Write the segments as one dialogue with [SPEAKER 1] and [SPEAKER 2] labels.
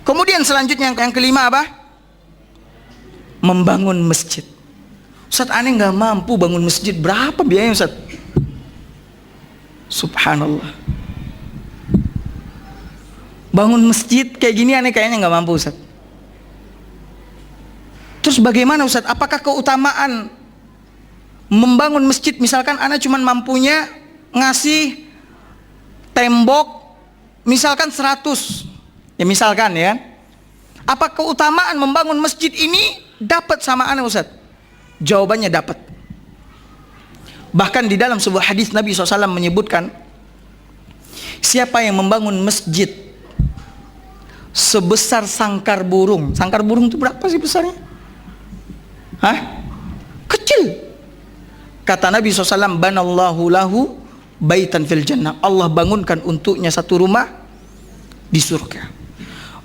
[SPEAKER 1] Kemudian selanjutnya yang kelima apa? Membangun masjid. Ustaz, aneh nggak mampu bangun masjid. Berapa biayanya Ustaz? Subhanallah. Bangun masjid kayak gini aneh kayaknya nggak mampu Ustaz. Terus bagaimana Ustaz? Apakah keutamaan membangun masjid? Misalkan aneh cuma mampunya ngasih tembok misalkan 100. Ya misalkan ya. Apa keutamaan membangun masjid ini dapat sama aneh Ustaz? Jawabannya dapat. Bahkan di dalam sebuah hadis Nabi SAW menyebutkan, siapa yang membangun masjid sebesar sangkar burung. Sangkar burung itu berapa sih besarnya? Hah? Kecil. Kata Nabi SAW, banallahu lahu baitan fil jannah. Allah bangunkan untuknya satu rumah di surga.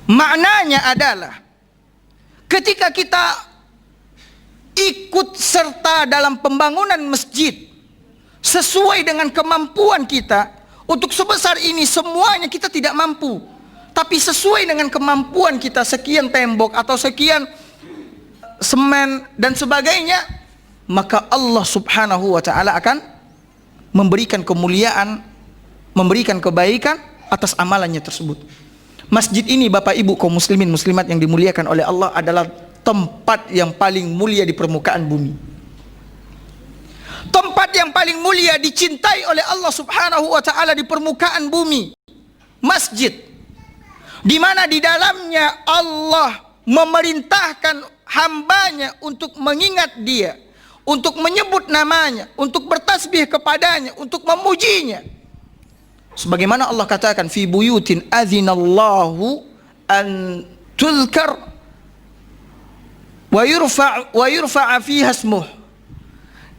[SPEAKER 1] Maknanya adalah ketika kita ikut serta dalam pembangunan masjid sesuai dengan kemampuan kita, untuk sebesar ini semuanya kita tidak mampu, tapi sesuai dengan kemampuan kita, sekian tembok atau sekian semen dan sebagainya, maka Allah Subhanahu wa ta'ala akan memberikan kemuliaan, memberikan kebaikan atas amalannya tersebut. Masjid ini Bapak Ibu kaum muslimin muslimat yang dimuliakan oleh Allah adalah tempat yang paling mulia di permukaan bumi. Tempat yang paling mulia dicintai oleh Allah Subhanahu wa ta'ala di permukaan bumi. Masjid, di mana di dalamnya Allah memerintahkan hambanya untuk mengingat Dia, untuk menyebut namanya, untuk bertasbih kepadanya, untuk memujinya. Sebagaimana Allah katakan, fi buyutin adzinallahu an tuzkar wa yurfa'a fiha ismuh.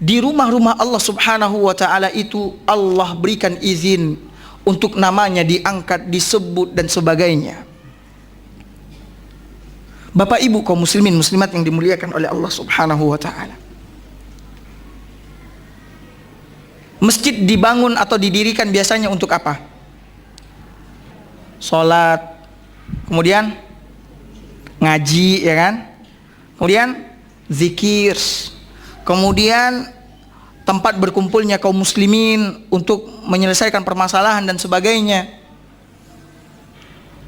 [SPEAKER 1] Di rumah-rumah Allah Subhanahu wa ta'ala itu Allah berikan izin untuk namanya diangkat, disebut dan sebagainya. Bapak Ibu kaum muslimin muslimat yang dimuliakan oleh Allah Subhanahu wa ta'ala, masjid dibangun atau didirikan biasanya untuk apa? Sholat, kemudian ngaji, ya kan? Kemudian zikir, kemudian tempat berkumpulnya kaum muslimin untuk menyelesaikan permasalahan dan sebagainya.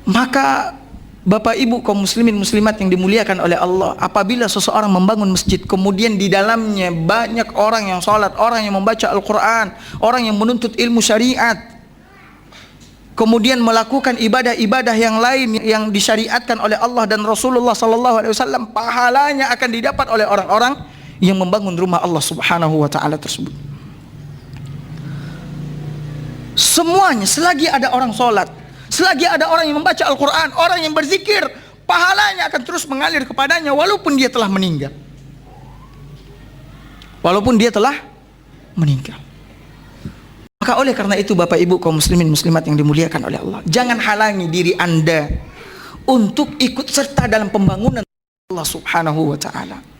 [SPEAKER 1] Maka Bapak Ibu kaum muslimin muslimat yang dimuliakan oleh Allah, apabila seseorang membangun masjid, kemudian di dalamnya banyak orang yang sholat, orang yang membaca Al-Quran, orang yang menuntut ilmu syariat, kemudian melakukan ibadah-ibadah yang lain yang disyariatkan oleh Allah dan Rasulullah SAW, pahalanya akan didapat oleh orang-orang yang membangun rumah Allah Subhanahu wa ta'ala tersebut. Semuanya, selagi ada orang sholat, selagi ada orang yang membaca Al-Quran, orang yang berzikir, pahalanya akan terus mengalir kepadanya walaupun dia telah meninggal. Walaupun dia telah meninggal. Maka oleh karena itu Bapak Ibu kaum muslimin muslimat yang dimuliakan oleh Allah, jangan halangi diri Anda untuk ikut serta dalam pembangunan Allah Subhanahu wa ta'ala.